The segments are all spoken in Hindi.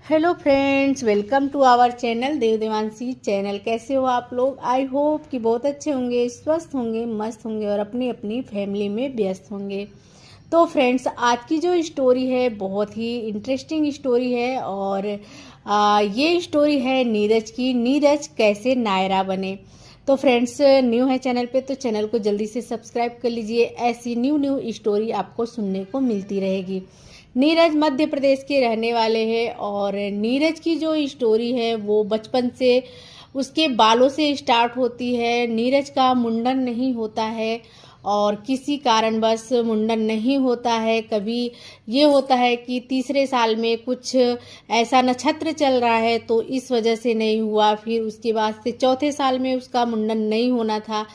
Hello friends, welcome to our channel Dev Devanshi channel. कैसे हो आप लोग? आई होप कि बहुत अच्छे होंगे, स्वस्थ होंगे, मस्त होंगे और अपनी अपनी फैमिली में व्यस्त होंगे। तो फ्रेंड्स, आज की जो स्टोरी है बहुत ही इंटरेस्टिंग स्टोरी है और ये स्टोरी है नीरज की। नीरज कैसे नायरा बने। तो फ्रेंड्स, न्यू है चैनल पे तो चैनल को जल्दी से सब्सक्राइब कर लीजिए। ऐसी न्यू स्टोरी आपको सुनने को मिलती रहेगी। नीरज मध्य प्रदेश के रहने वाले हैं और नीरज की जो स्टोरी है वो बचपन से उसके बालों से स्टार्ट होती है। नीरज का मुंडन नहीं होता है और किसी कारणवश मुंडन नहीं होता है। कभी ये होता है कि तीसरे साल में कुछ ऐसा नक्षत्र चल रहा है तो इस वजह से नहीं हुआ। फिर उसके बाद से चौथे साल में उसका मुंडन नहीं होना था,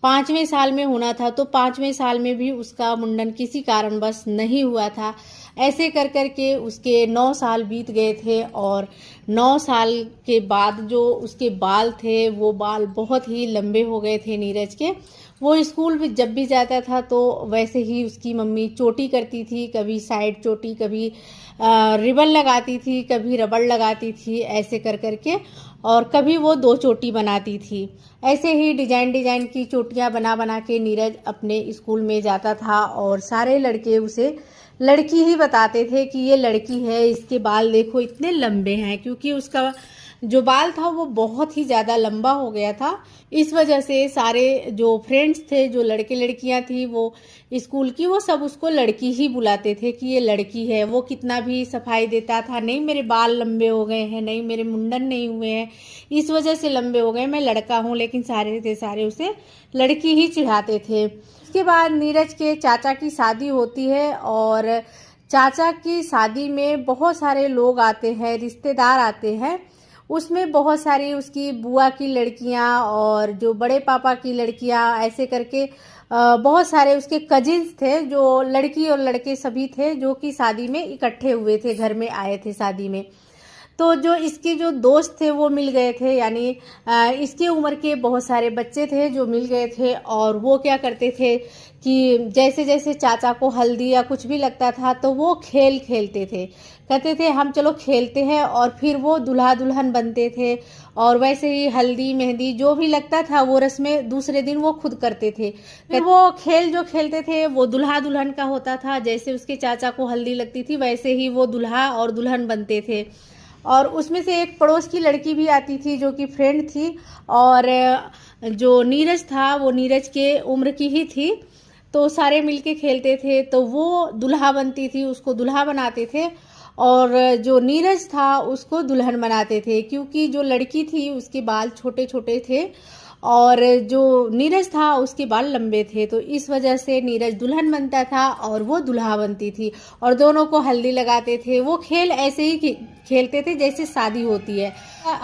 पाँचवें साल में होना था तो पाँचवें साल में भी उसका मुंडन किसी कारणवश नहीं हुआ था। ऐसे कर कर के उसके 9 साल बीत गए थे और 9 साल के बाद जो उसके बाल थे वो बाल बहुत ही लंबे हो गए थे नीरज के। वो स्कूल में जब भी जाता था तो वैसे ही उसकी मम्मी चोटी करती थी, कभी साइड चोटी, कभी रिबन लगाती थी, कभी रबड़ लगाती थी, ऐसे कर कर के। और कभी वो 2 चोटी बनाती थी। ऐसे ही डिजाइन डिजाइन की चोटियां बना बना के नीरज अपने स्कूल में जाता था और सारे लड़के उसे लड़की ही बताते थे कि ये लड़की है, इसके बाल देखो इतने लंबे हैं, क्योंकि उसका जो बाल था वो बहुत ही ज़्यादा लंबा हो गया था। इस वजह से सारे जो फ्रेंड्स थे, जो लड़के लड़कियां थी वो स्कूल की, वो सब उसको लड़की ही बुलाते थे कि ये लड़की है। वो कितना भी सफाई देता था, नहीं मेरे बाल लंबे हो गए हैं, नहीं मेरे मुंडन नहीं हुए हैं, इस वजह से लंबे हो गए, मैं लड़का हूँ, लेकिन सारे थे सारे उसे लड़की ही चिढ़ाते थे। उसके बाद नीरज के चाचा की शादी होती है और चाचा की शादी में बहुत सारे लोग आते हैं, रिश्तेदार आते हैं। उसमें बहुत सारी उसकी बुआ की लड़कियां और जो बड़े पापा की लड़कियां, ऐसे करके बहुत सारे उसके कजिन्स थे, जो लड़की और लड़के सभी थे जो कि शादी में इकट्ठे हुए थे, घर में आए थे शादी में। तो जो इसके जो दोस्त थे वो मिल गए थे, यानी इसके उम्र के बहुत सारे बच्चे थे जो मिल गए थे। और वो क्या करते थे कि जैसे जैसे चाचा को हल्दी या कुछ भी लगता था तो वो खेल खेलते थे, कहते थे हम चलो खेलते हैं, और फिर वो दूल्हा दुल्हन बनते थे। और वैसे ही हल्दी मेहंदी जो भी लगता था वो रस्में दूसरे दिन वो खुद करते थे। फिर वो खेल जो खेलते थे वो दूल्हा दुल्हन का होता था। जैसे उसके चाचा को हल्दी लगती थी वैसे ही वो दूल्हा और दुल्हन बनते थे। और उसमें से एक पड़ोस की लड़की भी आती थी जो कि फ्रेंड थी, और जो नीरज था वो नीरज के उम्र की ही थी। तो सारे मिलके खेलते थे, तो वो दुल्हा बनती थी, उसको दुल्हा बनाते थे, और जो नीरज था उसको दुल्हन बनाते थे। क्योंकि जो लड़की थी उसके बाल छोटे छोटे थे और जो नीरज था उसके बाल लंबे थे, तो इस वजह से नीरज दुल्हन बनता था और वो दुल्हा बनती थी, और दोनों को हल्दी लगाते थे। वो खेल ऐसे ही खेलते थे जैसे शादी होती है।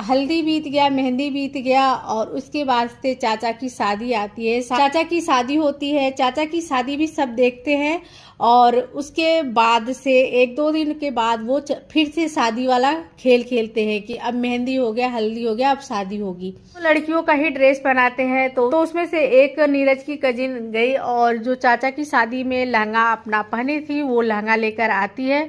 हल्दी बीत गया, मेहंदी बीत गया, और उसके बाद से चाचा की शादी आती है। चाचा की शादी होती है, चाचा की शादी भी सब देखते हैं। और उसके बाद से 1-2 दिन के बाद वो फिर से शादी वाला खेल खेलते हैं कि अब मेहंदी हो गया, हल्दी हो गया, अब शादी होगी। तो लड़कियों का ही ड्रेस पहनाते हैं। तो उसमें से एक नीरज की कजिन गई और जो चाचा की शादी में लहंगा अपना पहनी थी वो लहंगा लेकर आती है,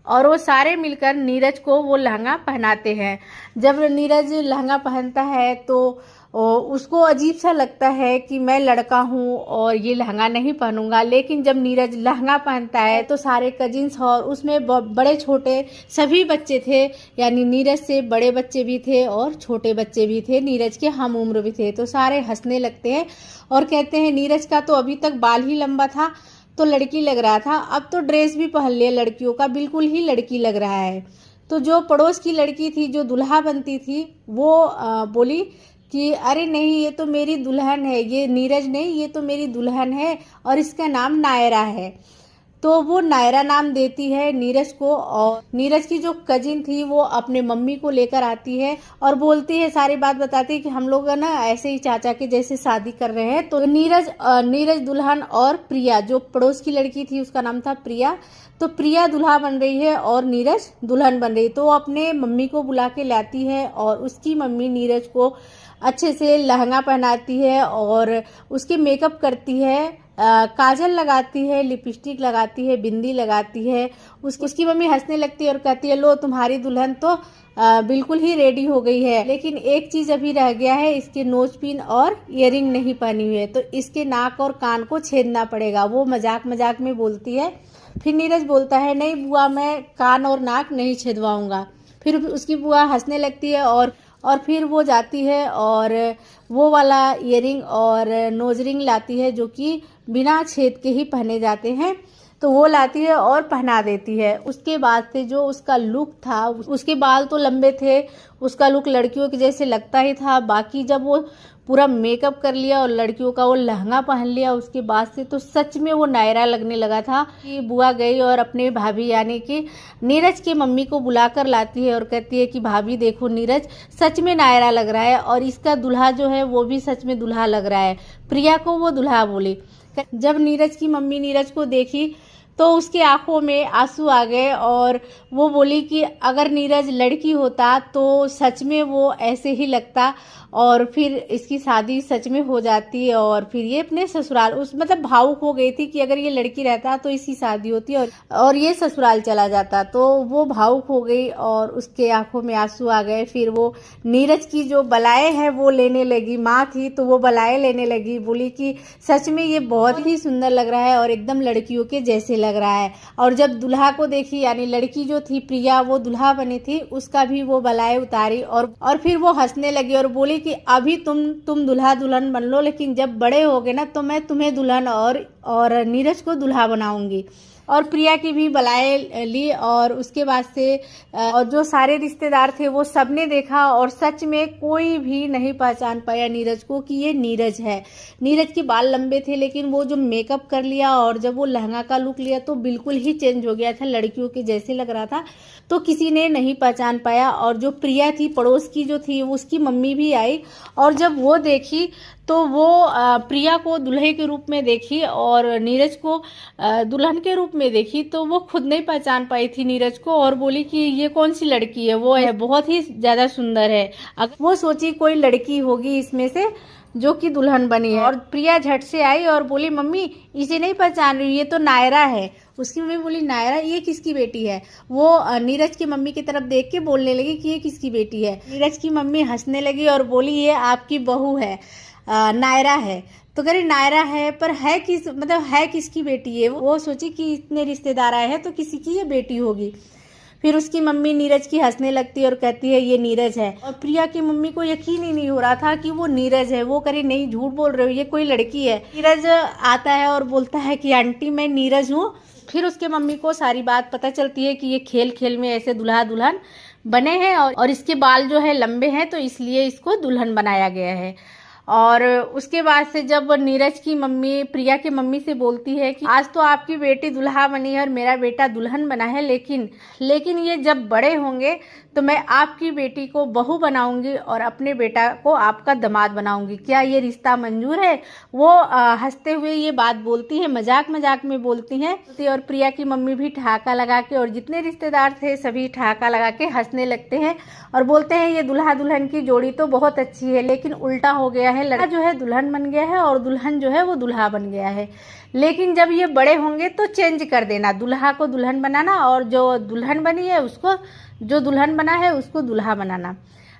और वो सारे मिलकर नीरज को वो लहंगा पहनाते हैं। जब नीरज लहंगा पहनता है तो उसको अजीब सा लगता है कि मैं लड़का हूँ और ये लहंगा नहीं पहनूंगा। लेकिन जब नीरज लहंगा पहनता है तो सारे कजिन्स और उसमें बड़े छोटे सभी बच्चे थे, यानी नीरज से बड़े बच्चे भी थे और छोटे बच्चे भी थे, नीरज के हम उम्र भी थे। तो सारे हंसने लगते हैं और कहते हैं नीरज का तो अभी तक बाल ही लंबा था तो लड़की लग रहा था, अब तो ड्रेस भी पहन लिया लड़कियों का, बिल्कुल ही लड़की लग रहा है। तो जो पड़ोस की लड़की थी जो दुल्हा बनती थी वो बोली कि अरे नहीं, ये तो मेरी दुल्हन है, ये नीरज नहीं, ये तो मेरी दुल्हन है और इसका नाम नायरा है। तो वो नायरा नाम देती है नीरज को, और नीरज की जो कजिन थी वो अपने मम्मी को लेकर आती है और बोलती है, सारी बात बताती है कि हम लोग ना ऐसे ही चाचा के जैसे शादी कर रहे हैं। तो नीरज दुल्हन और प्रिया, जो पड़ोस की लड़की थी उसका नाम था प्रिया, तो प्रिया दुल्हा बन रही है और नीरज दुल्हन बन रही है। तो वो अपने मम्मी को बुला के लाती है और उसकी मम्मी नीरज को अच्छे से लहंगा पहनाती है और उसके मेकअप करती है काजल लगाती है, लिपस्टिक लगाती है, बिंदी लगाती है। उसकी मम्मी हंसने लगती है और कहती है लो तुम्हारी दुल्हन तो बिल्कुल ही रेडी हो गई है, लेकिन एक चीज अभी रह गया है, इसके नोज पिन और इयररिंग नहीं पहनी हुई है, तो इसके नाक और कान को छेदना पड़ेगा। वो मजाक मजाक में बोलती है। फिर नीरज बोलता है नहीं बुआ मैं कान और नाक नहीं छेदवाऊंगा। फिर उसकी बुआ हंसने लगती है और फिर वो जाती है और वो वाला इयररिंग और नोज रिंग लाती है जो कि बिना छेद के ही पहने जाते हैं, तो वो लाती है और पहना देती है। उसके बाद से जो उसका लुक था, उसके बाल तो लंबे थे, उसका लुक लड़कियों के जैसे लगता ही था। बाकी जब वो पूरा मेकअप कर लिया और लड़कियों का वो लहंगा पहन लिया, उसके बाद से तो सच में वो नायरा लगने लगा था। कि बुआ गई और अपने भाभी यानी कि नीरज की मम्मी को बुलाकर लाती है और कहती है कि भाभी देखो नीरज सच में नायरा लग रहा है और इसका दूल्हा जो है वो भी सच में दूल्हा लग रहा है। प्रिया को वो दूल्हा बोली। जब नीरज की मम्मी नीरज को देखी तो उसकी आंखों में आंसू आ गए और वो बोली कि अगर नीरज लड़की होता तो सच में वो ऐसे ही लगता और फिर इसकी शादी सच में हो जाती और फिर ये अपने ससुराल मतलब भावुक हो गई थी कि अगर ये लड़की रहता तो इसकी शादी होती और ये ससुराल चला जाता। तो वो भावुक हो गई और उसके आंखों में आंसू आ गए। फिर वो नीरज की जो बलाएं हैं वो लेने लगी, माँ थी तो वो बलाएं लेने लगी, बोली कि सच में ये बहुत ही सुंदर लग रहा है और एकदम लड़कियों के जैसे लग रहा है। और जब दुल्हा को देखी यानी लड़की जो थी प्रिया वो दुल्हा बनी थी, उसका भी वो बलाएं उतारी और फिर वो हंसने लगी और बोली कि अभी तुम दुल्हा दुल्हन बन लो, लेकिन जब बड़े होगे ना तो मैं तुम्हें दुल्हन और नीरज को दुल्हा बनाऊंगी। और प्रिया की भी बलाएं ली और उसके बाद से और जो सारे रिश्तेदार थे वो सबने देखा और सच में कोई भी नहीं पहचान पाया नीरज को कि ये नीरज है। नीरज के बाल लंबे थे लेकिन वो जो मेकअप कर लिया और जब वो लहंगा का लुक लिया तो बिल्कुल ही चेंज हो गया था, लड़कियों के जैसे लग रहा था, तो किसी ने नहीं पहचान पाया। और जो प्रिया थी पड़ोस की जो थी उसकी मम्मी भी आई और जब वो देखी तो वो प्रिया को दुल्हे के रूप में देखी और नीरज को दुल्हन के रूप में देखी, तो वो खुद नहीं पहचान पाई थी नीरज को और बोली कि ये कौन सी लड़की है, वो है बहुत ही ज्यादा सुंदर है। वो सोची कोई लड़की होगी इसमें से जो कि दुल्हन बनी है। और प्रिया झट से आई और बोली मम्मी इसे नहीं पहचान रही, ये तो नायरा है। उसकी मम्मी बोली नायरा ये किसकी बेटी है? वो नीरज की मम्मी की तरफ देख के बोलने लगी कि ये किसकी बेटी है। नीरज की मम्मी हंसने लगी और बोली ये आपकी बहू है, नायरा है। तो कह रही नायरा है पर है किस मतलब है किसकी बेटी है? वो सोची कि इतने रिश्तेदार आए हैं तो किसी की ये बेटी होगी। फिर उसकी मम्मी नीरज की हंसने लगती है और कहती है ये नीरज है। और प्रिया की मम्मी को यकीन ही नहीं हो रहा था कि वो नीरज है। वो कह रही नहीं झूठ बोल रहे हो, ये कोई लड़की है। नीरज आता है और बोलता है कि आंटी मैं नीरज हूँ। फिर उसके मम्मी को सारी बात पता चलती है कि ये खेल खेल में ऐसे दुल्हा दुल्हन बने हैं और इसके बाल जो है लंबे हैं तो इसलिए इसको दुल्हन बनाया गया है। और उसके बाद से जब नीरज की मम्मी प्रिया की मम्मी से बोलती है कि आज तो आपकी बेटी दुल्हा बनी है और मेरा बेटा दुल्हन बना है, लेकिन ये जब बड़े होंगे तो मैं आपकी बेटी को बहू बनाऊंगी और अपने बेटा को आपका दामाद बनाऊंगी, क्या ये रिश्ता मंजूर है? वो हंसते हुए ये बात बोलती है, मजाक मजाक में बोलती हैं। और प्रिया की मम्मी भी ठहाका लगा के और जितने रिश्तेदार थे सभी ठहाका लगा के हंसने लगते हैं और बोलते हैं ये दुल्हा दुल्हन की जोड़ी तो बहुत अच्छी है, लेकिन उल्टा हो गया है, लड़का जो है दुल्हन बन गया है और दुल्हन जो है वो दुल्हा बन गया है। लेकिन जब ये बड़े होंगे तो चेंज कर देना, दुल्हा को दुल्हन बनाना और जो दुल्हन बनी है उसको जो दुल्हन बना है उसको दुल्हा बनाना।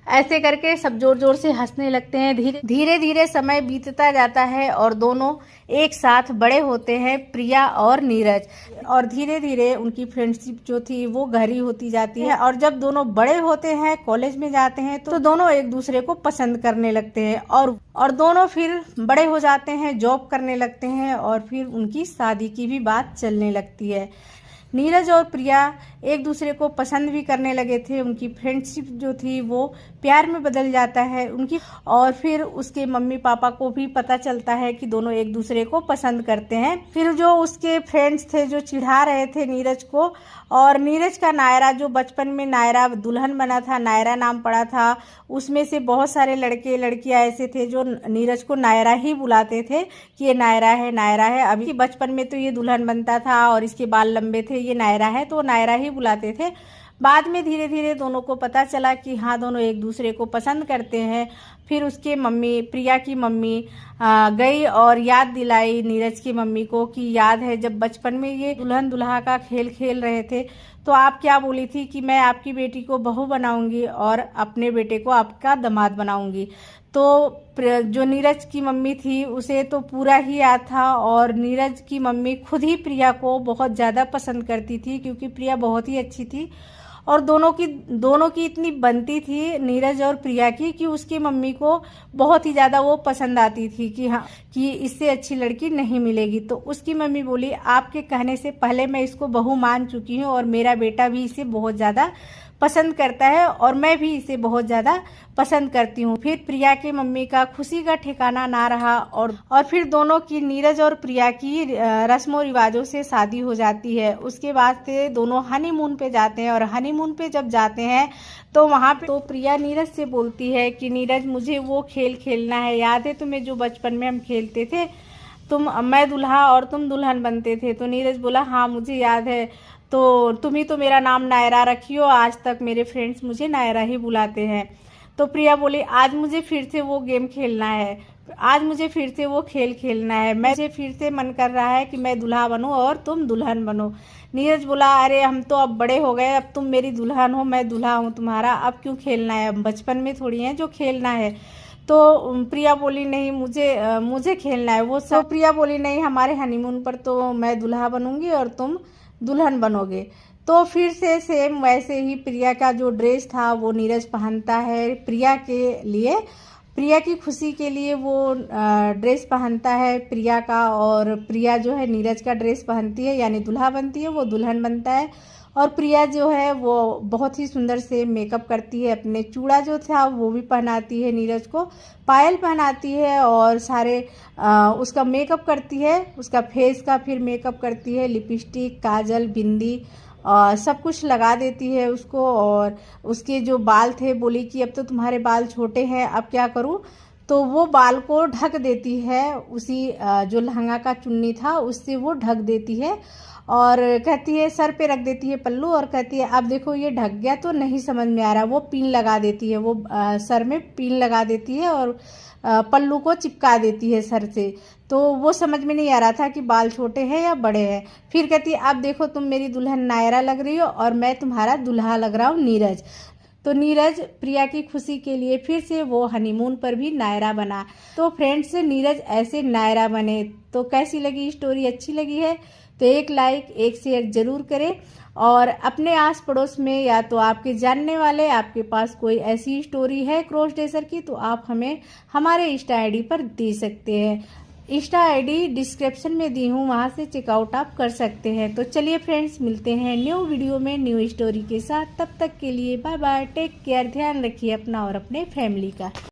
ऐसे करके सब जोर जोर से हंसने लगते हैं। धीरे धीरे समय बीतता जाता है और दोनों एक साथ बड़े होते हैं, प्रिया और नीरज। और धीरे धीरे उनकी फ्रेंडशिप जो थी वो गहरी होती जाती है। और जब दोनों बड़े होते हैं, कॉलेज में जाते हैं, तो दोनों एक दूसरे को पसंद करने लगते हैं और दोनों फिर बड़े हो जाते हैं, जॉब करने लगते हैं और फिर उनकी शादी की भी बात चलने लगती है। नीरज और प्रिया एक दूसरे को पसंद भी करने लगे थे। उनकी फ्रेंडशिप जो थी वो प्यार में बदल जाता है उनकी। और फिर उसके मम्मी पापा को भी पता चलता है कि दोनों एक दूसरे को पसंद करते हैं। फिर जो उसके फ्रेंड्स थे जो चिढ़ा रहे थे नीरज को, और नीरज का नायरा जो बचपन में नायरा दुल्हन बना था, नायरा नाम पड़ा था, उसमें से बहुत सारे लड़के लड़कियां ऐसे थे जो नीरज को नायरा ही बुलाते थे कि ये नायरा है, नायरा है। अभी बचपन में तो ये दुल्हन बनता था और इसके बाल लंबे थे, ये नायरा है, तो नायरा ही बुलाते थे। बाद में धीरे धीरे दोनों को पता चला कि हाँ दोनों एक दूसरे को पसंद करते हैं। फिर उसके मम्मी, प्रिया की मम्मी गई और याद दिलाई नीरज की मम्मी को कि याद है जब बचपन में ये दुल्हन दुल्हा का खेल खेल रहे थे तो आप क्या बोली थी कि मैं आपकी बेटी को बहू बनाऊंगी और अपने बेटे को आपका दामाद बनाऊंगी। तो जो नीरज की मम्मी थी उसे तो पूरा ही याद था और नीरज की मम्मी खुद ही प्रिया को बहुत ज़्यादा पसंद करती थी क्योंकि प्रिया बहुत ही अच्छी थी और दोनों की इतनी बनती थी नीरज और प्रिया की कि उसकी मम्मी को बहुत ही ज़्यादा वो पसंद आती थी कि हाँ कि इससे अच्छी लड़की नहीं मिलेगी। तो उसकी मम्मी बोली आपके कहने से पहले मैं इसको बहू मान चुकी हूँ और मेरा बेटा भी इसे बहुत ज़्यादा पसंद करता है और मैं भी इसे बहुत ज़्यादा पसंद करती हूँ। फिर प्रिया की मम्मी का खुशी का ठिकाना ना रहा और फिर दोनों की, नीरज और प्रिया की रस्मों रिवाजों से शादी हो जाती है। उसके बाद से दोनों हनीमून पे जाते हैं और हनीमून पे जब जाते हैं तो वहाँ पे तो प्रिया नीरज से बोलती है कि नीरज मुझे वो खेल खेलना है, याद है तुम्हें जो बचपन में हम खेलते थे, मैं दुल्हा और तुम दुल्हन बनते थे। तो नीरज बोला हाँ मुझे याद है, तो तुम ही तो मेरा नाम नायरा रखी हो, आज तक मेरे फ्रेंड्स मुझे नायरा ही बुलाते हैं। तो प्रिया बोली आज मुझे फिर से वो गेम खेलना है, आज मुझे फिर से वो खेल खेलना है, मुझे फिर से मन कर रहा है कि मैं दुल्हा बनूं और तुम दुल्हन बनो। नीरज बोला अरे हम तो अब बड़े हो गए, अब तुम मेरी दुल्हन हो, मैं दुल्हा हूँ तुम्हारा, अब क्यों खेलना है, अब बचपन में थोड़ी है जो खेलना है। तो प्रिया बोली नहीं मुझे खेलना है वो सब। प्रिया बोली नहीं हमारे हनीमून पर तो मैं दुल्हा बनूंगी और तुम दुल्हन बनोगे। तो फिर से सेम वैसे ही प्रिया का जो ड्रेस था वो नीरज पहनता है प्रिया के लिए, प्रिया की खुशी के लिए वो ड्रेस पहनता है प्रिया का और प्रिया जो है नीरज का ड्रेस पहनती है यानी दुल्हा बनती है, वो दुल्हन बनता है। और प्रिया जो है वो बहुत ही सुंदर से मेकअप करती है, अपने चूड़ा जो था वो भी पहनाती है नीरज को, पायल पहनाती है और सारे उसका मेकअप करती है, उसका फेस का फिर मेकअप करती है, लिपस्टिक, काजल, बिंदी सब कुछ लगा देती है उसको। और उसके जो बाल थे बोली कि अब तो तुम्हारे बाल छोटे हैं अब क्या करूं, तो वो बाल को ढक देती है, उसी जो लहंगा का चुन्नी था उससे वो ढक देती है और कहती है सर पे रख देती है पल्लू और कहती है अब देखो ये ढक गया तो नहीं समझ में आ रहा, वो पिन लगा देती है, वो सर में पिन लगा देती है और पल्लू को चिपका देती है सर से। तो वो समझ में नहीं आ रहा था कि बाल छोटे हैं या बड़े हैं। फिर कहती है अब देखो तुम मेरी दुल्हन नायरा लग रही हो और मैं तुम्हारा दुल्हा लग रहा हूँ नीरज। तो नीरज प्रिया की खुशी के लिए फिर से वो हनीमून पर भी नायरा बना। तो फ्रेंड्स नीरज ऐसे नायरा बने। तो कैसी लगी स्टोरी, अच्छी लगी है तो एक लाइक एक शेयर जरूर करें और अपने आस पड़ोस में या तो आपके जानने वाले, आपके पास कोई ऐसी स्टोरी है क्रॉस ड्रेसर की तो आप हमें हमारे इंस्टा आईडी पर दे सकते हैं। इंस्टा आईडी डिस्क्रिप्शन में दी हूँ, वहाँ से चेकआउट आप कर सकते हैं। तो चलिए फ्रेंड्स मिलते हैं न्यू वीडियो में न्यू स्टोरी के साथ, तब तक के लिए बाय बाय, टेक केयर, ध्यान रखिए अपना और अपने फैमिली का।